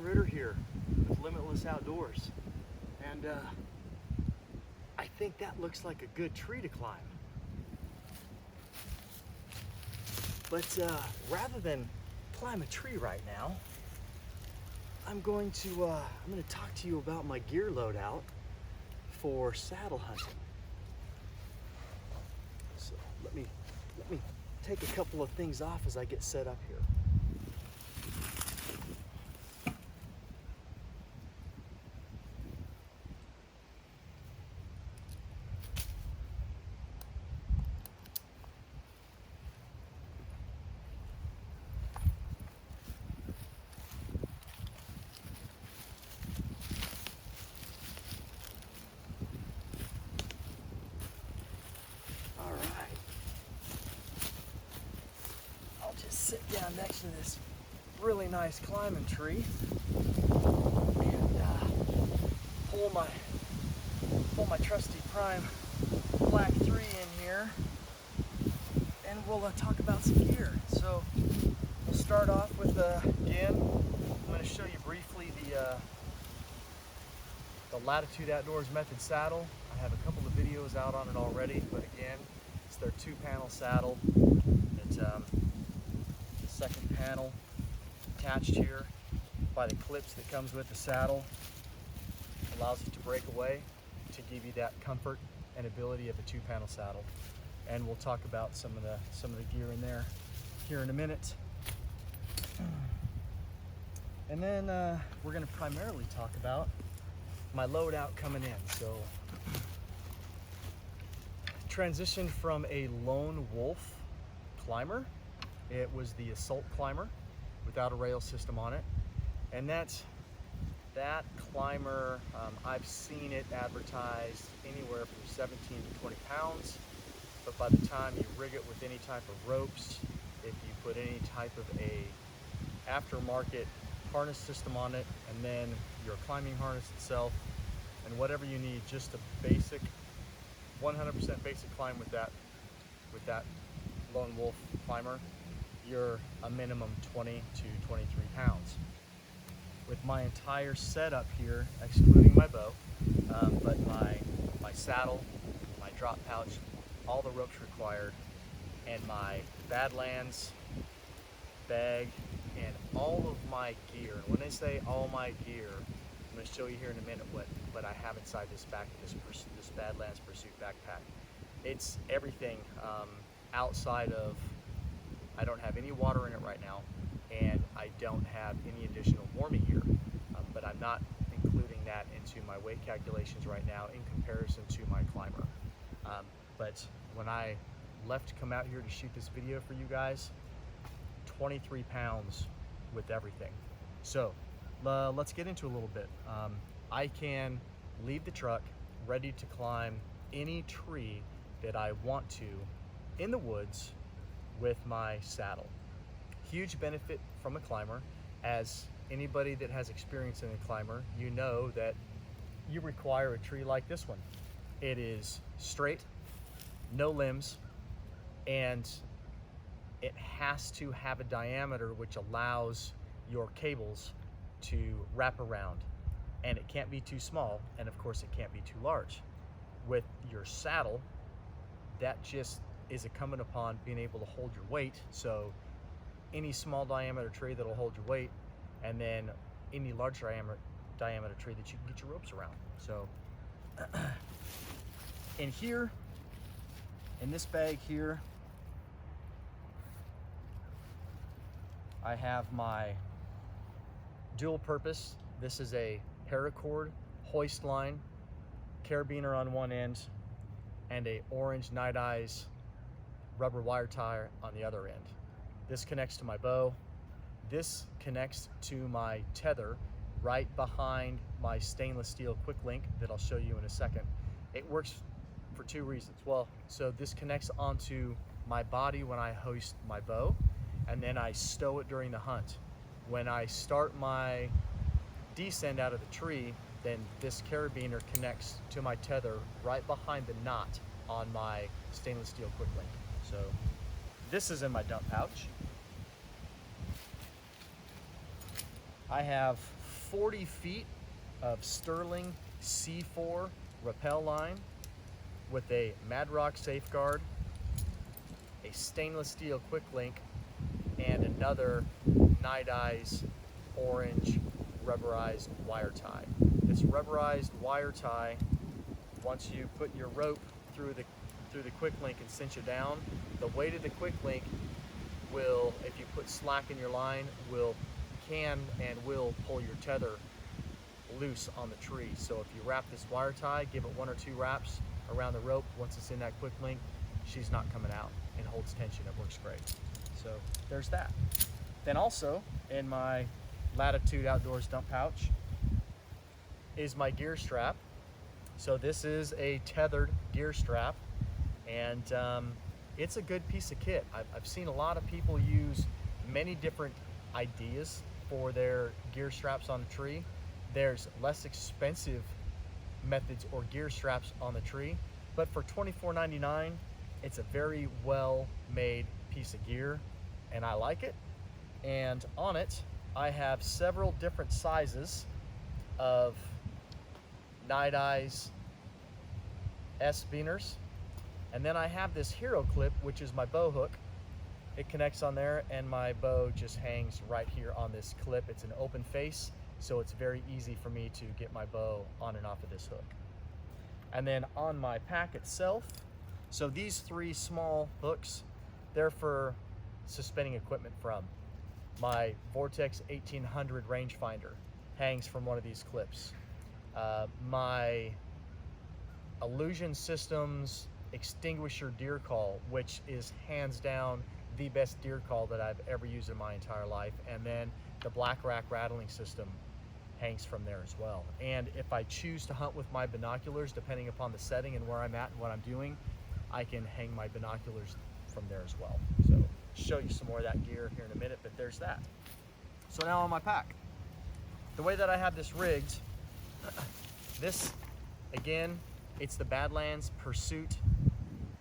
Ritter here with Limitless Outdoors, and I think that looks like a good tree to climb. But rather than climb a tree right now, I'm going to talk to you about my gear loadout for saddle hunting. So let me take a couple of things off as I get set up here. Sit down next to this really nice climbing tree and pull my trusty Prime Black 3 in here, and we'll talk about some gear. So we'll start off with again, I'm going to show you briefly the Latitude Outdoors Method saddle. I have a couple of videos out on it already, but again, it's their 2-panel saddle. It's second panel attached here by the clips that comes with the saddle. Allows it to break away to give you that comfort and ability of a 2-panel saddle. And we'll talk about some of the gear in there here in a minute. And then we're going to primarily talk about my loadout coming in. So transitioned from a lone wolf climber. It was the Assault Climber without a rail system on it. And that climber, I've seen it advertised anywhere from 17 to 20 pounds. But by the time you rig it with any type of ropes, if you put any type of a aftermarket harness system on it, and then your climbing harness itself, and whatever you need, just a basic, 100% basic climb with that lone wolf climber, you're a minimum 20 to 23 pounds. With my entire setup here, excluding my bow, but my saddle, my drop pouch, all the ropes required, and my Badlands bag, and all of my gear. And when I say all my gear, I'm going to show you here in a minute what I have inside this Badlands Pursuit backpack. It's everything outside of, I don't have any water in it right now, and I don't have any additional warming gear, but I'm not including that into my weight calculations right now in comparison to my climber. But when I left to come out here to shoot this video for you guys, 23 pounds with everything. So let's get into a little bit. I can leave the truck ready to climb any tree that I want to in the woods with my saddle. Huge benefit from a climber. As anybody that has experience in a climber, you know that you require a tree like this one. It is straight, no limbs, and it has to have a diameter which allows your cables to wrap around, and it can't be too small, and of course it can't be too large. With your saddle, that just is incumbent upon being able to hold your weight. So any small diameter tree that'll hold your weight, and then any large diameter tree that you can get your ropes around. So in here, in this bag here, I have my dual purpose. This is a paracord hoist line, carabiner on one end, and a orange Night Eyes rubber wire tie on the other end. This connects to my bow. This connects to my tether right behind my stainless steel quick link that I'll show you in a second. It works for 2 reasons. Well, so this connects onto my body when I hoist my bow, and then I stow it during the hunt. When I start my descent out of the tree, then this carabiner connects to my tether right behind the knot on my stainless steel quick link. So this is in my dump pouch. I have 40 feet of sterling C4 rappel line with a Madrock safeguard, a stainless steel quick link, and another Night Eyes orange rubberized wire tie. This rubberized wire tie, once you put your rope through the quick link and cinch it down, the weight of the quick link will, if you put slack in your line, will pull your tether loose on the tree. So if you wrap this wire tie, give it 1 or 2 wraps around the rope, once it's in that quick link, she's not coming out and holds tension. It works great. So there's that. Then also in my Latitude Outdoors dump pouch is my gear strap. So this is a tethered gear strap, and it's a good piece of kit. I've seen a lot of people use many different ideas for their gear straps on the tree. There's less expensive methods or gear straps on the tree, but for $24.99, it's a very well made piece of gear, and I like it. And on it, I have several different sizes of Night Eyes S-beaners. And then I have this hero clip, which is my bow hook. It connects on there, and my bow just hangs right here on this clip. It's an open face, so it's very easy for me to get my bow on and off of this hook. And then on my pack itself, so these 3 small hooks, they're for suspending equipment from. My Vortex 1800 rangefinder hangs from one of these clips. My Illusion Systems extinguisher deer call, which is hands down the best deer call that I've ever used in my entire life. And then the Black Rack rattling system hangs from there as well. And if I choose to hunt with my binoculars, depending upon the setting and where I'm at and what I'm doing, I can hang my binoculars from there as well. So show you some more of that gear here in a minute, but there's that. So now on my pack, the way that I have this rigged, this, again, it's the Badlands Pursuit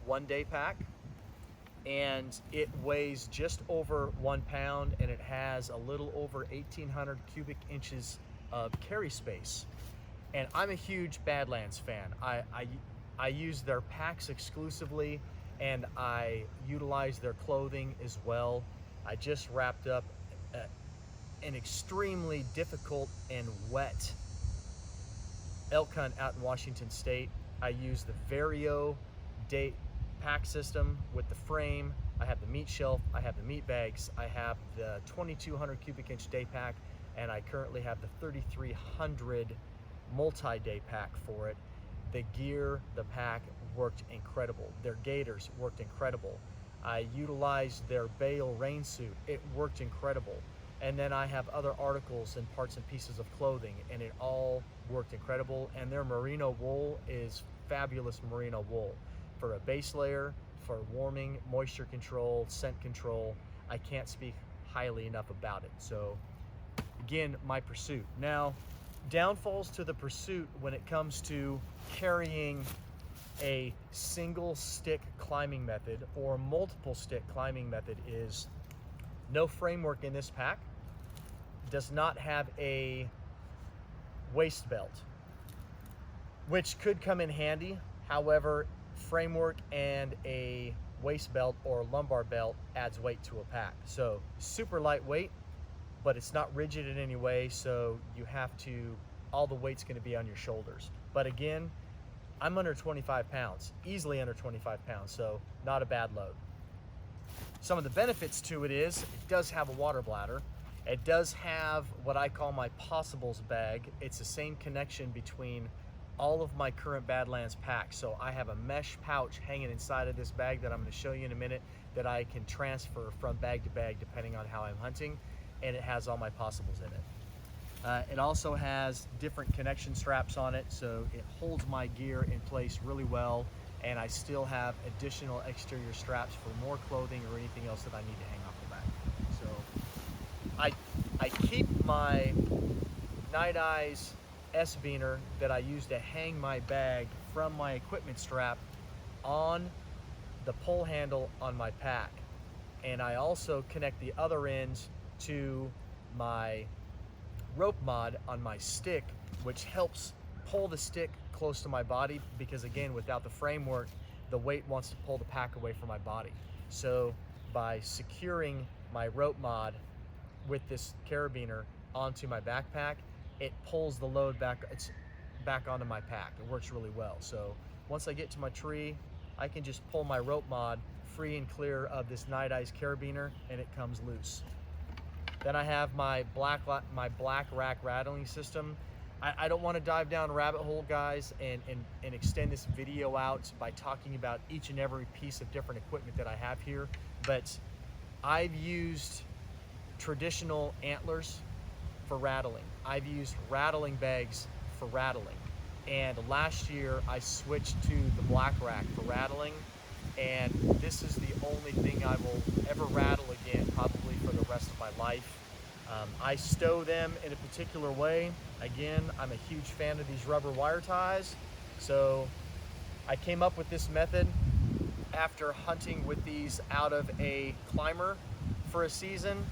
1-day pack, and it weighs just over 1 pound, and it has a little over 1,800 cubic inches of carry space. And I'm a huge Badlands fan. I use their packs exclusively, and I utilize their clothing as well. I just wrapped up an extremely difficult and wet elk hunt out in Washington State. I use the Vario day pack system with the frame. I have the meat shelf, I have the meat bags, I have the 2,200 cubic inch day pack, and I currently have the 3,300 multi-day pack for it. The gear, the pack worked incredible. Their gaiters worked incredible. I utilized their bale rain suit. It worked incredible. And then I have other articles and parts and pieces of clothing, and it all worked incredible. And their merino wool is fabulous merino wool for a base layer, for warming, moisture control, scent control. I can't speak highly enough about it. So again, my Pursuit. Now, downfalls to the Pursuit when it comes to carrying a single stick climbing method or multiple stick climbing method is no framework in this pack, does not have a waist belt, which could come in handy. However, framework and a waist belt or lumbar belt adds weight to a pack. So super lightweight, but it's not rigid in any way, so you have to, all the weight's gonna be on your shoulders. But again, I'm under 25 pounds, easily under 25 pounds, so not a bad load. Some of the benefits to it is, it does have a water bladder. It does have what I call my possibles bag. It's the same connection between all of my current Badlands packs. So I have a mesh pouch hanging inside of this bag that I'm gonna show you in a minute that I can transfer from bag to bag depending on how I'm hunting, and it has all my possibles in it. It also has different connection straps on it, so it holds my gear in place really well, and I still have additional exterior straps for more clothing or anything else that I need to hang off the back. So I keep my Night Eyes S-beaner that I use to hang my bag from my equipment strap on the pull handle on my pack, and I also connect the other ends to my rope mod on my stick, which helps pull the stick close to my body, because again, without the framework, the weight wants to pull the pack away from my body. So by securing my rope mod with this carabiner onto my backpack, it pulls the load back onto my pack. It works really well. So once I get to my tree, I can just pull my rope mod free and clear of this night ice carabiner, and it comes loose. Then I have my black rack rattling system. I don't want to dive down a rabbit hole, guys, and extend this video out by talking about each and every piece of different equipment that I have here, but I've used traditional antlers for rattling. I've used rattling bags for rattling. And last year I switched to the black rack for rattling, and this is the only thing I will ever rattle again, probably for the rest of my life. I stow them in a particular way. Again, I'm a huge fan of these rubber wire ties. So I came up with this method after hunting with these out of a climber for a season,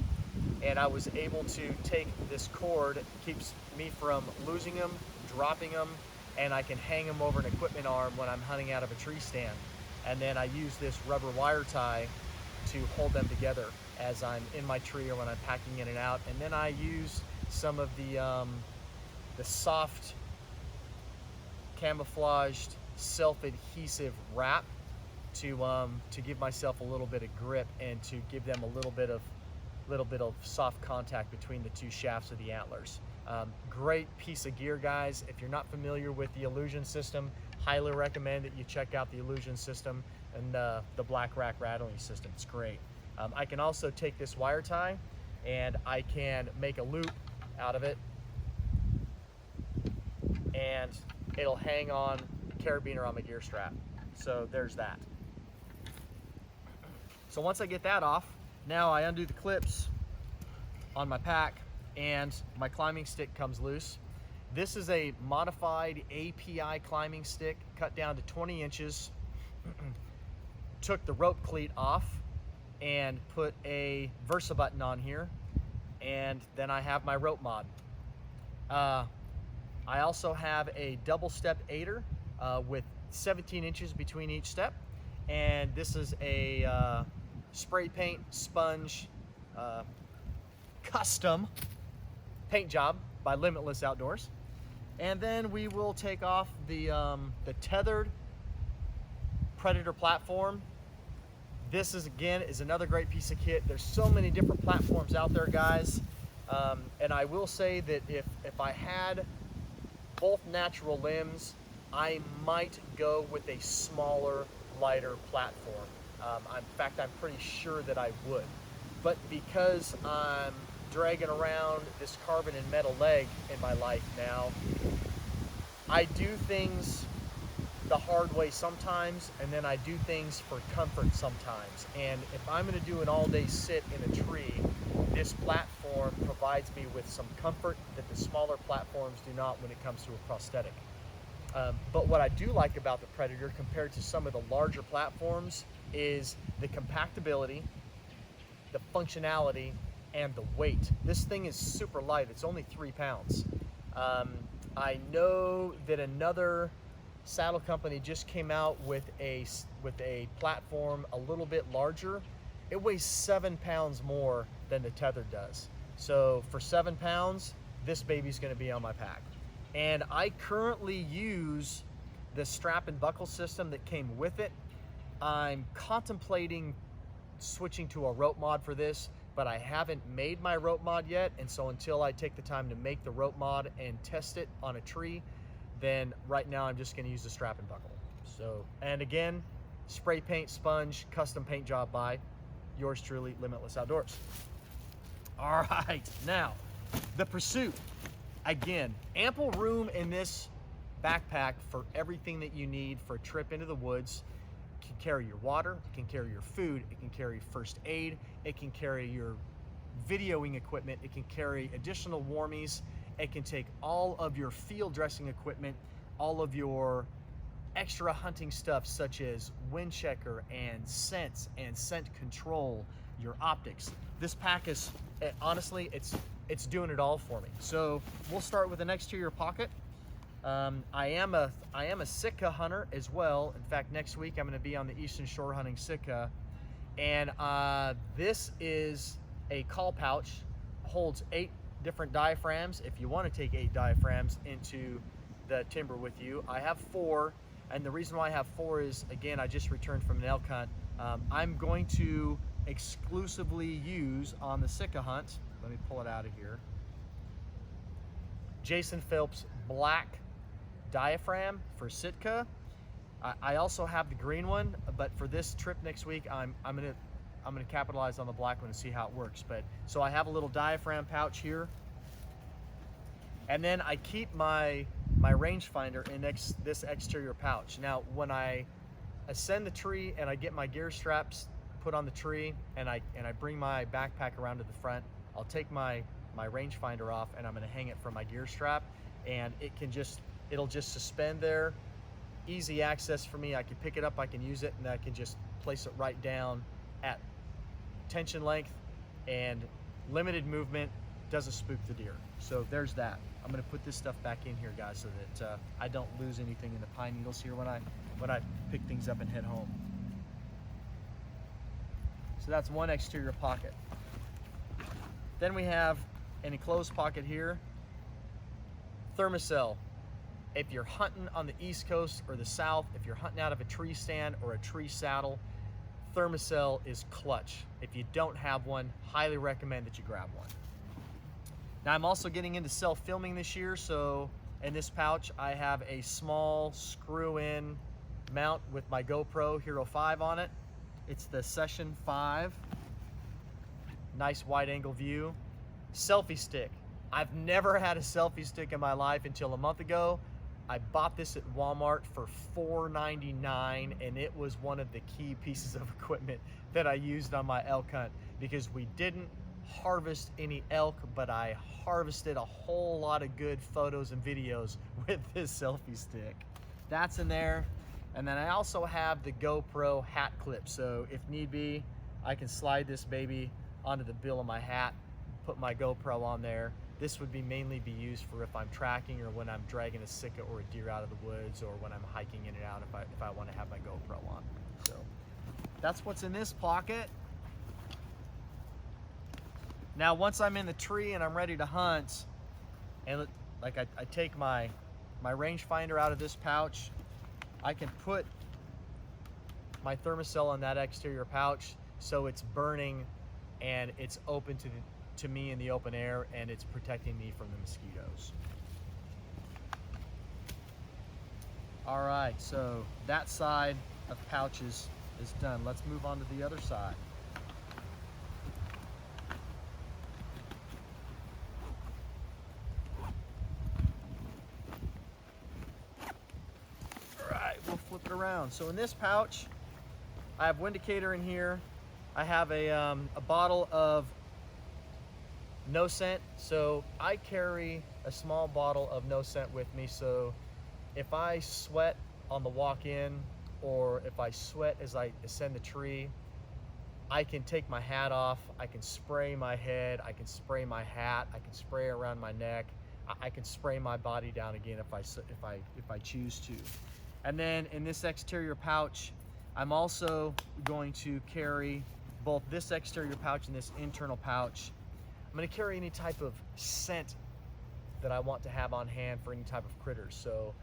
and I was able to take this cord, keeps me from losing them, dropping them, and I can hang them over an equipment arm when I'm hunting out of a tree stand. And then I use this rubber wire tie to hold them together as I'm in my tree or when I'm packing in and out. And then I use some of the soft camouflaged self-adhesive wrap to give myself a little bit of grip and to give them a little bit of soft contact between the two shafts of the antlers. Great piece of gear, guys. If you're not familiar with the Illusion system, highly recommend that you check out the Illusion system and the black rack rattling system. It's great. I can also take this wire tie and I can make a loop out of it, and it'll hang on carabiner on my gear strap. So there's that. So once I get that off, now I undo the clips on my pack and my climbing stick comes loose. This is a modified API climbing stick, cut down to 20 inches. Took the rope cleat off and put a Versa button on here, and then I have my rope mod. I also have a double step aider with 17 inches between each step, and this is a spray paint sponge custom paint job by LIMB-itless Outdoors. And then we will take off the tethered Predator platform. This is another great piece of kit. There's so many different platforms out there, guys. And I will say that if I had both natural limbs, I might go with a smaller, lighter platform. In fact, I'm pretty sure that I would. But because I'm dragging around this carbon and metal leg in my life now, I do things the hard way sometimes, and then I do things for comfort sometimes. And if I'm going to do an all-day sit in a tree, this platform provides me with some comfort that the smaller platforms do not when it comes to a prosthetic. But what I do like about the Predator compared to some of the larger platforms is the compactability, the functionality, and the weight. This thing is super light. It's only 3 pounds. I know that another saddle company just came out with a platform a little bit larger. It weighs 7 pounds more than the tethered does. So for 7 pounds, this baby's going to be on my pack. And I currently use the strap and buckle system that came with it. I'm contemplating switching to a rope mod for this, but I haven't made my rope mod yet. And so until I take the time to make the rope mod and test it on a tree, then right now I'm just going to use the strap and buckle. So, and again, spray paint sponge custom paint job by yours truly, LIMB-itless Outdoors. All right, now the Pursuit. Again, ample room in this backpack for everything that you need for a trip into the woods. It can carry your water, it can carry your food, it can carry first aid, it can carry your videoing equipment, it can carry additional warmies, it can take all of your field dressing equipment, all of your extra hunting stuff such as wind checker and scent control, your optics. This pack is, honestly, it's it's doing it all for me. So we'll start with an exterior pocket. I am a Sitka hunter as well. In fact, next week I'm going to be on the Eastern Shore hunting Sitka, and this is a call pouch, holds 8 different diaphragms. If you want to take 8 diaphragms into the timber with you, I have 4, and the reason why I have 4 is, again, I just returned from an elk hunt. I'm going to exclusively use on the Sitka hunt. Let me pull it out of here. Jason Phelps black diaphragm for Sitka. I also have the green one, but for this trip next week, I'm gonna capitalize on the black one and see how it works. But so I have a little diaphragm pouch here, and then I keep my rangefinder in this exterior pouch. Now, when I ascend the tree and I get my gear straps put on the tree, and I bring my backpack around to the front, I'll take my rangefinder off, and I'm going to hang it from my gear strap, and it'll just suspend there. Easy access for me. I can pick it up, I can use it, and I can just place it right down at tension length, and limited movement, doesn't spook the deer. So there's that. I'm going to put this stuff back in here, guys, so that I don't lose anything in the pine needles here when I pick things up and head home. So that's one exterior pocket. Then we have an enclosed pocket here. Thermocell. If you're hunting on the East Coast or the South, if you're hunting out of a tree stand or a tree saddle, Thermocell is clutch. If you don't have one, highly recommend that you grab one. Now, I'm also getting into self-filming this year, so in this pouch I have a small screw-in mount with my GoPro Hero 5 on it. It's the Session 5. Nice wide-angle view. Selfie stick. I've never had a selfie stick in my life until a month ago. I bought this at Walmart for $4.99, and it was one of the key pieces of equipment that I used on my elk hunt, because we didn't harvest any elk, but I harvested a whole lot of good photos and videos with this selfie stick. That's in there. And then I also have the GoPro hat clip, so if need be, I can slide this baby onto the bill of my hat, put my GoPro on there. This would mainly be used for if I'm tracking, or when I'm dragging a Sitka or a deer out of the woods, or when I'm hiking in and out if I want to have my GoPro on. So that's what's in this pocket. Now, once I'm in the tree and I'm ready to hunt, and like I take my rangefinder out of this pouch, I can put my Thermocell on that exterior pouch so it's burning and it's open to me in the open air, and it's protecting me from the mosquitoes. All right, so that side of pouches is done. Let's move on to the other side. All right, we'll flip it around. So in this pouch, I have Windicator in here. I have a bottle of no scent, so I carry a small bottle of no scent with me, so if I sweat on the walk in, or if I sweat as I ascend the tree, I can take my hat off, I can spray my head, I can spray my hat, I can spray around my neck, I can spray my body down again if I choose to. And then in this exterior pouch, I'm also going to carry both this exterior pouch and this internal pouch. I'm going to carry any type of scent that I want to have on hand for any type of critters. So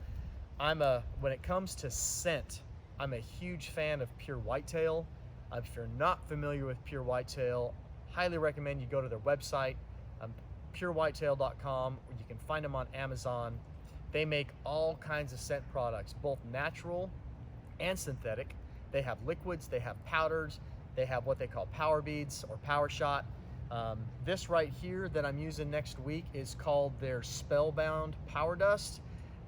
when it comes to scent, I'm a huge fan of pure whitetail. If you're not familiar with pure whitetail, highly recommend you go to their website, purewhitetail.com, or you can find them on Amazon. They make all kinds of scent products, both natural and synthetic. They have liquids, they have powders, they have what they call power beads or power shot. This right here that I'm using next week is called their Spellbound Power Dust.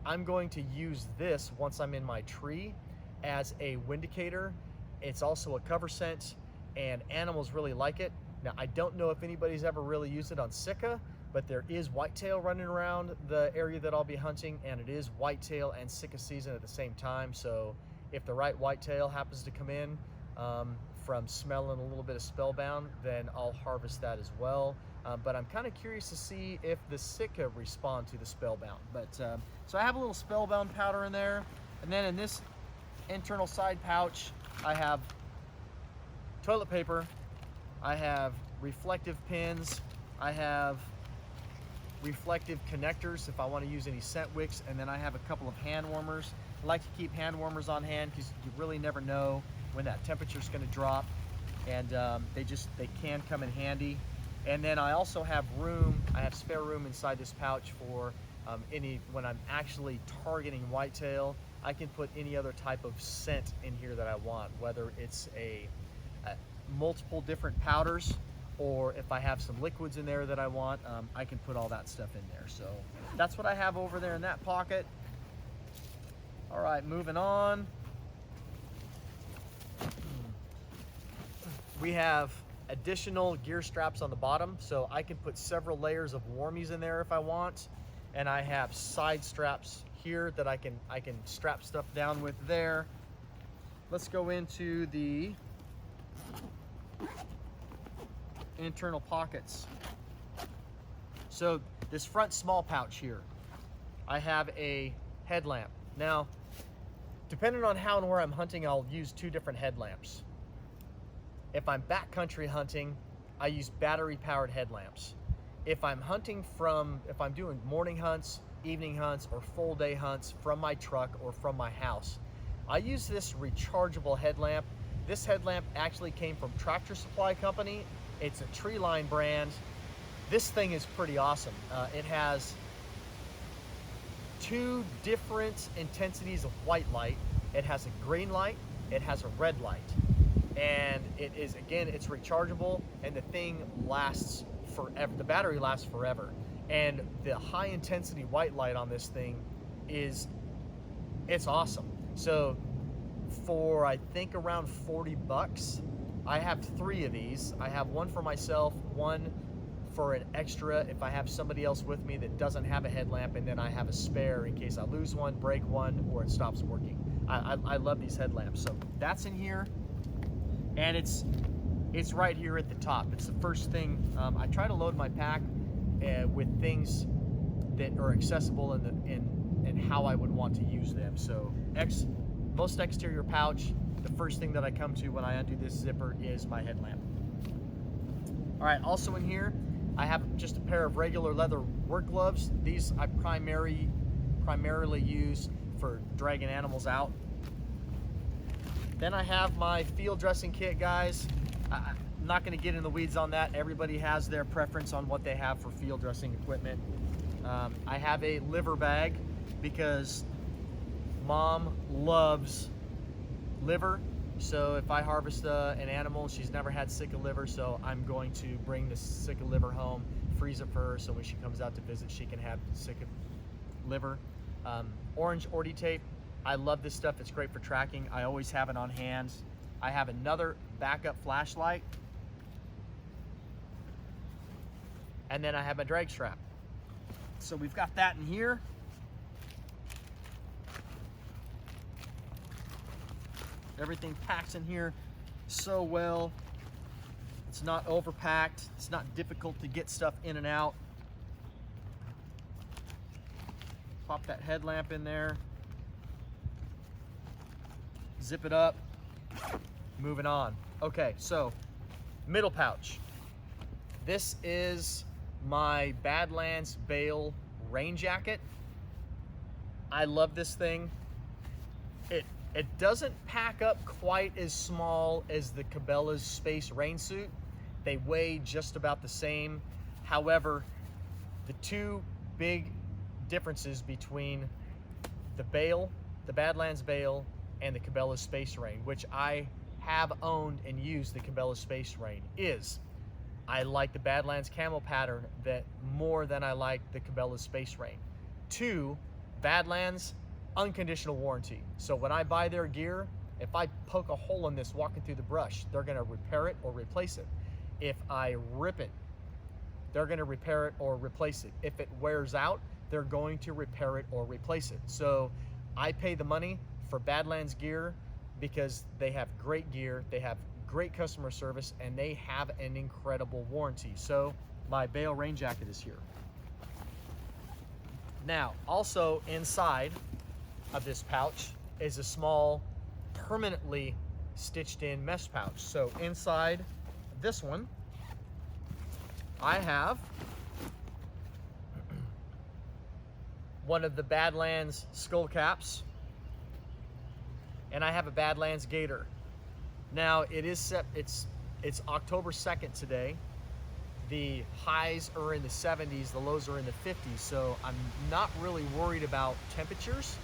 I'm going to use this once I'm in my tree as a Windicator. It's also a cover scent, and animals really like it. Now, I don't know if anybody's ever really used it on Sitka, but there is whitetail running around the area that I'll be hunting, and it is whitetail and Sitka season at the same time. So if the right whitetail happens to come in, from smelling a little bit of Spellbound, then I'll harvest that as well. But I'm kind of curious to see if the Sitka respond to the Spellbound. But so I have a little Spellbound powder in there, and then in this internal side pouch, I have toilet paper, I have reflective pins, I have reflective connectors if I want to use any scent wicks, and then I have a couple of hand warmers. I like to keep hand warmers on hand because you really never know when that temperature is going to drop, and they can come in handy. And then I also have room, I have spare room inside this pouch for when I'm actually targeting whitetail, I can put any other type of scent in here that I want, whether it's a multiple different powders, or if I have some liquids in there that I want, I can put all that stuff in there. So that's what I have over there in that pocket. All right, moving on. We have additional gear straps on the bottom, so I can put several layers of warmies in there if I want. And I have side straps here that I can strap stuff down with there. Let's go into the internal pockets. So this front small pouch here, I have a headlamp. Now, depending on how and where I'm hunting, I'll use two different headlamps. If I'm backcountry hunting, I use battery powered headlamps. If I'm doing morning hunts, evening hunts, or full day hunts from my truck or from my house, I use this rechargeable headlamp. This headlamp actually came from Tractor Supply Company. It's a Tree Line brand. This thing is pretty awesome. It has two different intensities of white light. It has a green light, it has a red light. And it's rechargeable, and the thing lasts forever. The battery lasts forever. And the high intensity white light on this thing it's awesome. So for I think around 40 bucks, I have 3 of these. I have one for myself, one for an extra if I have somebody else with me that doesn't have a headlamp, and then I have a spare in case I lose one, break one, or it stops working. I love these headlamps. So that's in here, and it's right here at the top. It's the first thing. I try to load my pack with things that are accessible in how I would want to use them. So most exterior pouch, the first thing that I come to when I undo this zipper is my headlamp. All right, also in here, I have just a pair of regular leather work gloves. These I primarily use for dragging animals out. Then I have my field dressing kit, guys. I'm not gonna get in the weeds on that. Everybody has their preference on what they have for field dressing equipment. I have a liver bag because Mom loves liver. So if I harvest an animal, she's never had Sika liver, so I'm going to bring the Sika liver home, freeze it for her, so when she comes out to visit, she can have Sika liver. Orange Ordi tape. I love this stuff. It's great for tracking. I always have it on hand. I have another backup flashlight. And then I have my drag strap. So we've got that in here. Everything packs in here so well. It's not overpacked. It's not difficult to get stuff in and out. Pop that headlamp in there. Zip it up. Moving on. Okay, so middle pouch. This is my Badlands Bale rain jacket. I love this thing. It doesn't pack up quite as small as the Cabela's Space Rain Suit. They weigh just about the same. However, the two big differences between the Bale, the Badlands Bale, and the Cabela's Space Rain, which I have owned and used the Cabela's Space Rain, is I like the Badlands camo pattern more than I like the Cabela's Space Rain. 2, Badlands unconditional warranty. So when I buy their gear, if I poke a hole in this walking through the brush, they're gonna repair it or replace it. If I rip it, they're gonna repair it or replace it. If it wears out, they're going to repair it or replace it. So I pay the money for Badlands gear because they have great gear, they have great customer service, and they have an incredible warranty. So my bale rain jacket is here. Now, also inside of this pouch is a small, permanently stitched in mesh pouch. So inside this one, I have one of the Badlands skull caps, and I have a Badlands gator. Now it's October 2nd today. The highs are in the 70s, the lows are in the 50s, so I'm not really worried about temperatures.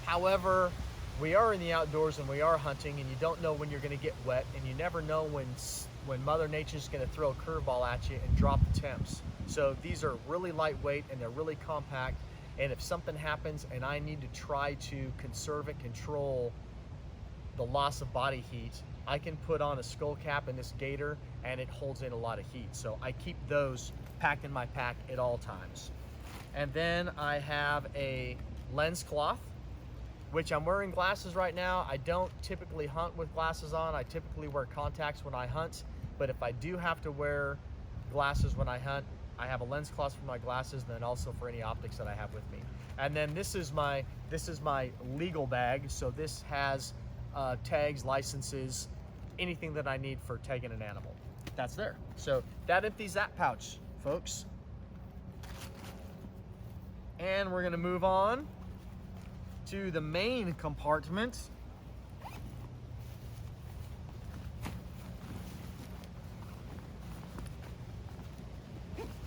However, we are in the outdoors and we are hunting, and you don't know when you're going to get wet, and you never know when Mother Nature's going to throw a curveball at you and drop the temps. So these are really lightweight and they're really compact, and if something happens and I need to try to conserve and control the loss of body heat, I can put on a skull cap in this gator and it holds in a lot of heat. So I keep those packed in my pack at all times. And then I have a lens cloth, which I'm wearing glasses right now. I don't typically hunt with glasses on. I typically wear contacts when I hunt, but if I do have to wear glasses when I hunt, I have a lens cloth for my glasses, and then also for any optics that I have with me. And then this is my legal bag. So this has tags, licenses, anything that I need for tagging an animal. That's there. So that empties that pouch, folks. And we're gonna move on to the main compartment.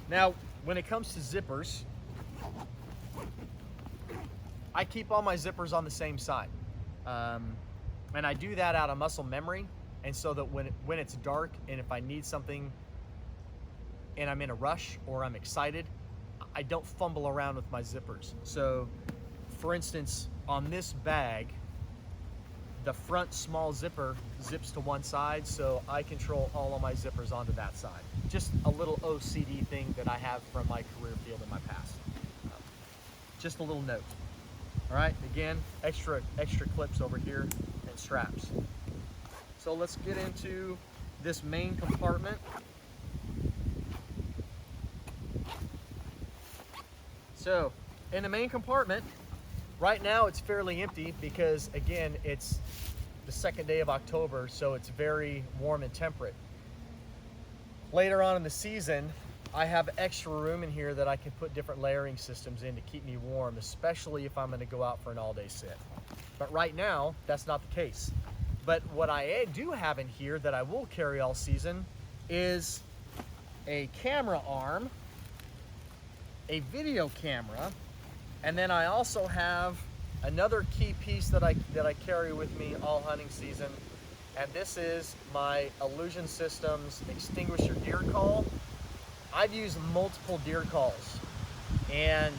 Now, when it comes to zippers, I keep all my zippers on the same side. And I do that out of muscle memory, and so that when it's dark and if I need something and I'm in a rush or I'm excited, I don't fumble around with my zippers. So for instance, on this bag, the front small zipper zips to one side, so I control all of my zippers onto that side. Just a little OCD thing that I have from my career field in my past. Just a little note. All right, again, extra clips over here and straps. So let's get into this main compartment. So in the main compartment, right now it's fairly empty because, again, it's the second day of October, so it's very warm and temperate. Later on in the season, I have extra room in here that I can put different layering systems in to keep me warm, especially if I'm going to go out for an all-day sit. But right now, that's not the case. But what I do have in here that I will carry all season is a camera arm, a video camera, and then I also have another key piece that I carry with me all hunting season, and this is my Illusion Systems extinguisher deer call. I've used multiple deer calls, and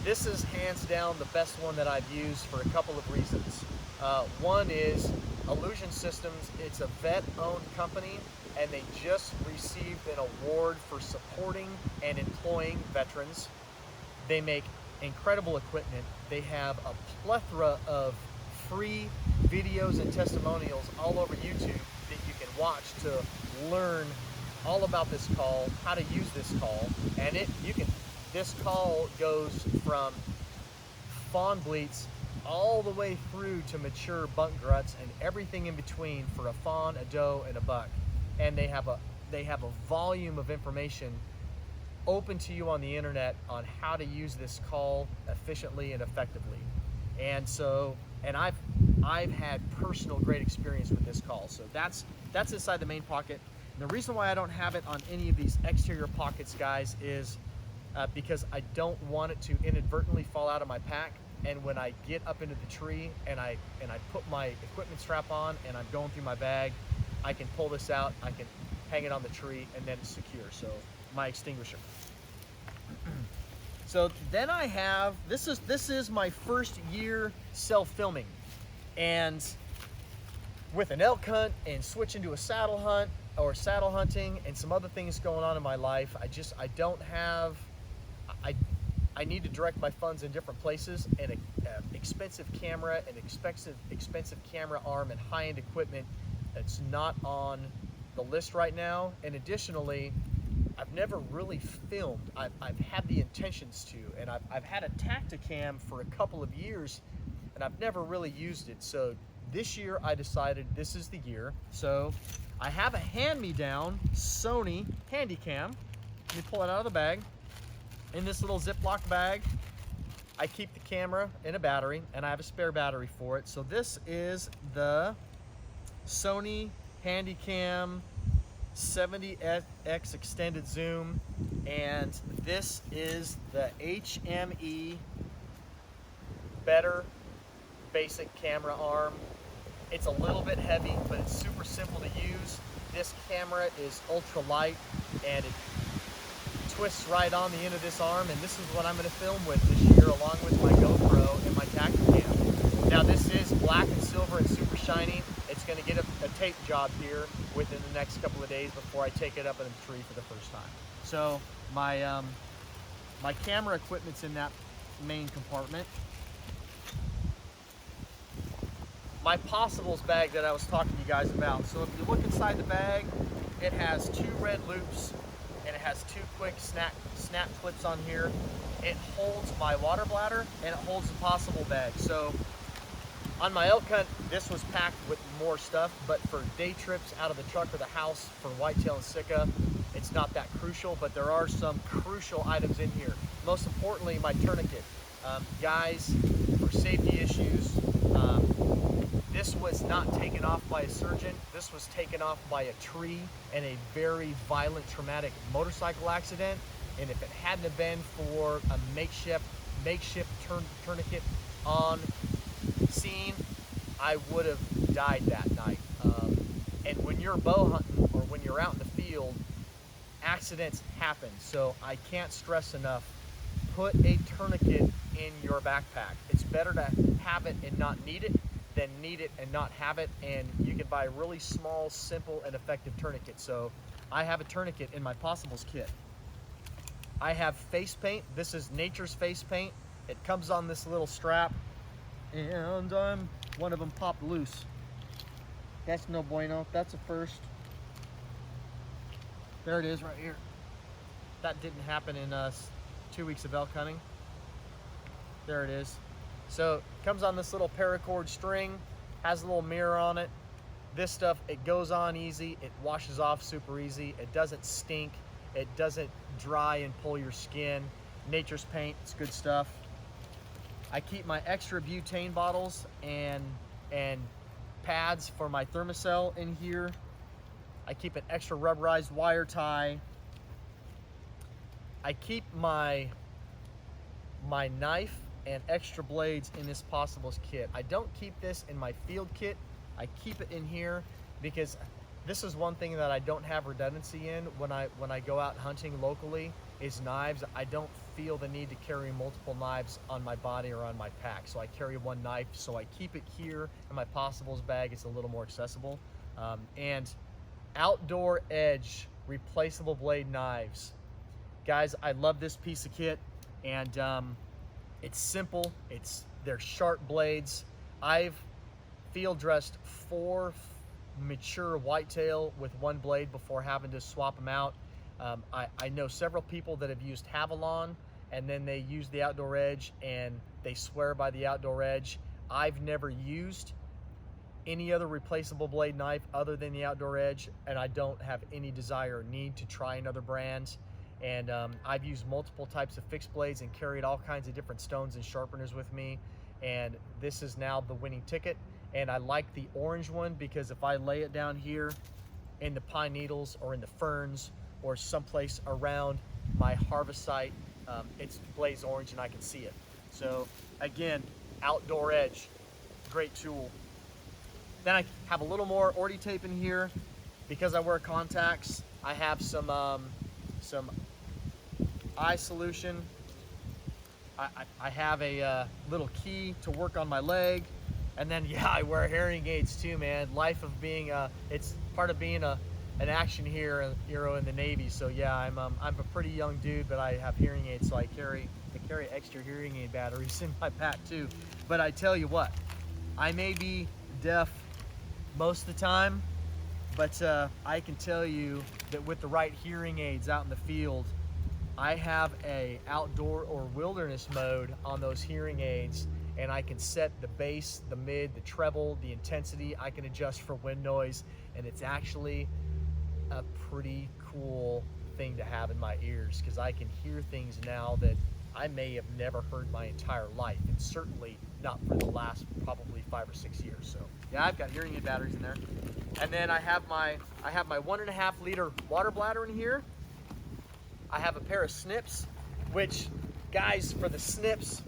this is hands down the best one that I've used for a couple of reasons. One is Illusion Systems. It's a vet-owned company, and they just received an award for supporting and employing veterans. They make incredible equipment. They have a plethora of free videos and testimonials all over YouTube that you can watch to learn all about this call, how to use this call. And this call goes from fawn bleats all the way through to mature buck gruts and everything in between for a fawn, a doe, and a buck. And they have a volume of information open to you on the internet on how to use this call efficiently and effectively. And I've had personal great experience with this call. So that's inside the main pocket. And the reason why I don't have it on any of these exterior pockets, guys, is because I don't want it to inadvertently fall out of my pack. And when I get up into the tree and I put my equipment strap on and I'm going through my bag, I can pull this out, I can hang it on the tree, and then it's secure. So my extinguisher. So then I have, this is my first year self-filming, and with an elk hunt and switching to a saddle hunt or saddle hunting and some other things going on in my life, I need to direct my funds in different places, and an expensive camera, an expensive camera arm, and high-end equipment It's not on the list right now. And additionally, I've never really filmed. I've had the intentions to, and I've had a Tacticam for a couple of years, and I've never really used it. So this year I decided this is the year. So I have a hand-me-down Sony Handycam. Let me pull it out of the bag. In this little Ziploc bag, I keep the camera and a battery, and I have a spare battery for it. So this is the Sony Handycam 70x extended zoom, and this is the HME better basic camera arm. It's a little bit heavy, but it's super simple to use. This camera is ultra light, and it twists right on the end of this arm, and this is what I'm going to film with this year, along with my GoPro and my Tacticam. Now this is black and silver and super shiny. It's going to get a tape job here within the next couple of days before I take it up in the tree for the first time. So my my camera equipment's in that main compartment. My possibles bag that I was talking to you guys about. So if you look inside the bag, it has 2 red loops, and it has 2 quick snap clips on here. It holds my water bladder, and it holds the possible bag. So on my elk hunt, this was packed with more stuff, but for day trips out of the truck or the house for whitetail and sika, it's not that crucial, but there are some crucial items in here. Most importantly, my tourniquet. Guys, for safety issues, this was not taken off by a surgeon. This was taken off by a tree in a very violent, traumatic motorcycle accident. And if it hadn't have been for a makeshift tourniquet on scene, I would have died that night. And when you're bow hunting or when you're out in the field, accidents happen. So I can't stress enough, put a tourniquet in your backpack. It's better to have it and not need it than need it and not have it. And you can buy a really small, simple, and effective tourniquet. So I have a tourniquet in my possibles kit. I have face paint. This is Nature's face paint. It comes on this little strap, and one of them popped loose. That's no bueno. That's a first. There it is right here. That didn't happen in 2 weeks of elk hunting. There it is. So it comes on this little paracord string, has a little mirror on it. This stuff, it goes on easy, it washes off super easy, it doesn't stink, it doesn't dry and pull your skin. Nature's paint, it's good stuff. I keep my extra butane bottles and pads for my thermocell in here. I keep an extra rubberized wire tie. I keep my knife and extra blades in this possibles kit. I don't keep this in my field kit. I keep it in here because this is one thing that I don't have redundancy in when I go out hunting locally is knives. I don't feel the need to carry multiple knives on my body or on my pack. So I carry one knife, so I keep it here in my possibles bag. It's a little more accessible. And Outdoor Edge replaceable blade knives. Guys, I love this piece of kit, and it's simple. They're sharp blades. I've field dressed 4 mature whitetail with one blade before having to swap them out. I know several people that have used Havalon, and then they use the Outdoor Edge, and they swear by the Outdoor Edge. I've never used any other replaceable blade knife other than the Outdoor Edge, and I don't have any desire or need to try another brand. And I've used multiple types of fixed blades and carried all kinds of different stones and sharpeners with me, and this is now the winning ticket. And I like the orange one because if I lay it down here in the pine needles or in the ferns or someplace around my harvest site, it's blaze orange and I can see it. So again, Outdoor Edge, great tool. Then I have a little more Orty tape in here because I wear contacts. I have some eye solution. I have a little key to work on my leg. And then, yeah, I wear hearing aids too, man. Life of being, it's part of being an action hero in the Navy. So yeah, I'm a pretty young dude, but I have hearing aids, so I carry extra hearing aid batteries in my pack too. But I tell you what, I may be deaf most of the time, But I can tell you that with the right hearing aids out in the field, I have a outdoor or wilderness mode on those hearing aids, and I can set the bass, the mid, the treble, the intensity. I can adjust for wind noise, and it's actually a pretty cool thing to have in my ears, because I can hear things now that I may have never heard my entire life, and certainly not for the last probably 5 or 6 years. So yeah, I've got hearing aid batteries in there. And then I have my 1.5 liter water bladder in here. I have a pair of snips, which, guys, for the snips,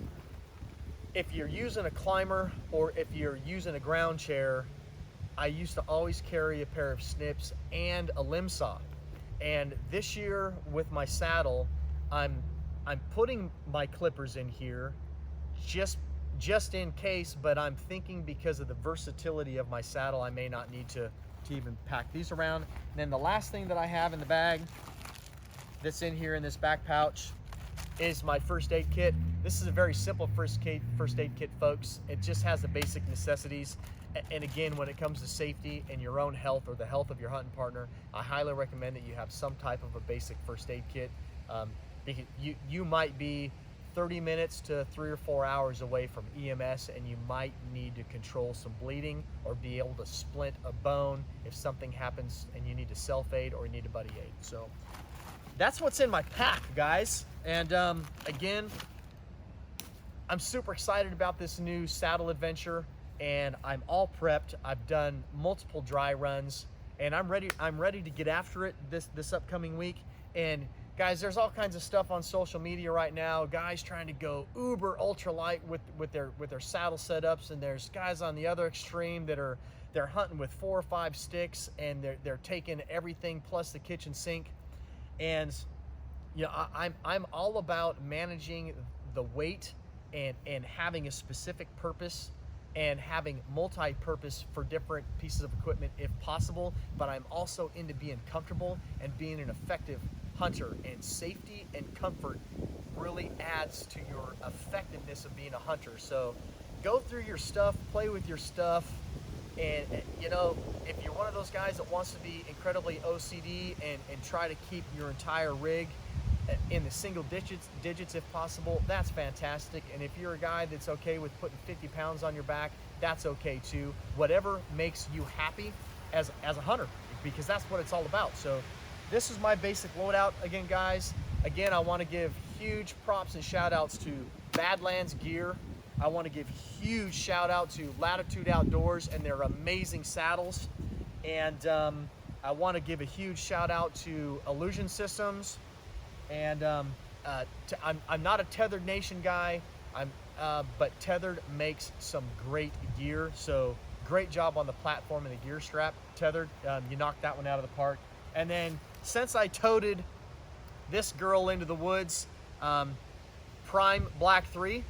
if you're using a climber or if you're using a ground chair, I used to always carry a pair of snips and a limb saw. And this year with my saddle, I'm putting my clippers in here just in case, but I'm thinking because of the versatility of my saddle, I may not need to even pack these around. And then the last thing that I have in the bag that's in here in this back pouch is my first aid kit. This is a very simple first aid kit, folks. It just has the basic necessities. And again, when it comes to safety and your own health or the health of your hunting partner, I highly recommend that you have some type of a basic first aid kit. Because you might be 30 minutes to 3 or 4 hours away from EMS, and you might need to control some bleeding or be able to splint a bone if something happens and you need to self-aid or you need a buddy aid. So that's what's in my pack, guys. And again, I'm super excited about this new saddle adventure, and I'm all prepped. I've done multiple dry runs, and I'm ready to get after it this upcoming week. And guys, there's all kinds of stuff on social media right now, guys trying to go uber ultralight with their saddle setups, and there's guys on the other extreme that they're hunting with 4 or 5 sticks, and they're taking everything plus the kitchen sink. And you know, I'm all about managing the weight and having a specific purpose and having multi-purpose for different pieces of equipment if possible, but I'm also into being comfortable and being an effective hunter, and safety and comfort really adds to your effectiveness of being a hunter. So go through your stuff, play with your stuff, and you know, if you're one of those guys that wants to be incredibly OCD and try to keep your entire rig in the single digits if possible, that's fantastic. And if you're a guy that's okay with putting 50 pounds on your back, that's okay too. Whatever makes you happy as a hunter, because that's what it's all about. So this is my basic loadout. Again, guys, I want to give huge props and shout outs to Badlands Gear. I want to give huge shout out to Latitude Outdoors and their amazing saddles. And I want to give a huge shout out to Illusion Systems. And I'm not a Tethered Nation guy, but Tethered makes some great gear. So great job on the platform and the gear strap. Tethered, you knocked that one out of the park. And then since I toted this girl into the woods, Prime Black 3,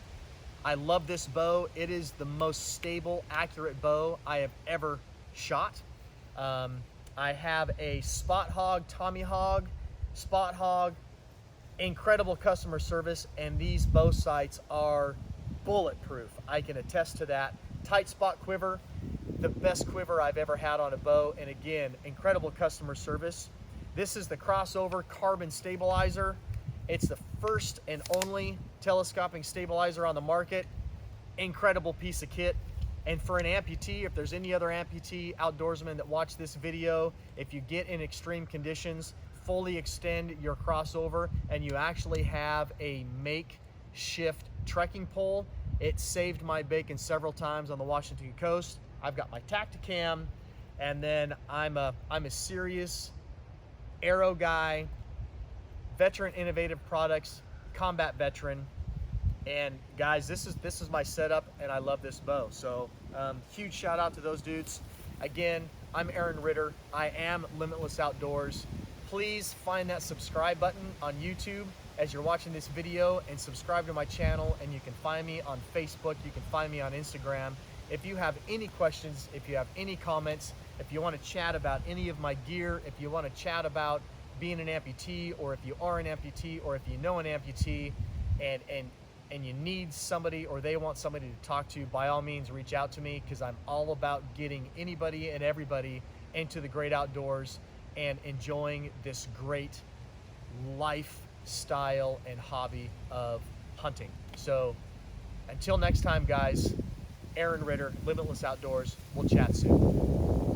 I love this bow. It is the most stable, accurate bow I have ever shot. I have a Spot Hog, Tommy Hog, Spot Hog, incredible customer service, and these bow sights are bulletproof. I can attest to that. Tight spot quiver, the best quiver I've ever had on a bow, and again, incredible customer service. This is the Crossover Carbon Stabilizer. It's the first and only telescoping stabilizer on the market. Incredible piece of kit. And for an amputee, if there's any other amputee outdoorsmen that watch this video, if you get in extreme conditions, fully extend your crossover and you actually have a makeshift trekking pole. It saved my bacon several times on the Washington coast. I've got my Tacticam, and then I'm a serious arrow guy, veteran innovative products, combat veteran. And guys, this is my setup, and I love this bow. So huge shout out to those dudes. Again, I'm Aaron Ritter. I am Limitless Outdoors. Please find that subscribe button on YouTube as you're watching this video, and subscribe to my channel. And you can find me on Facebook. You can find me on Instagram. If you have any questions, if you have any comments, if you want to chat about any of my gear, if you want to chat about being an amputee, or if you are an amputee, or if you know an amputee and you need somebody or they want somebody to talk to, by all means reach out to me, because I'm all about getting anybody and everybody into the great outdoors and enjoying this great lifestyle and hobby of hunting. So until next time, guys, Aaron Ritter, Limitless Outdoors. We'll chat soon.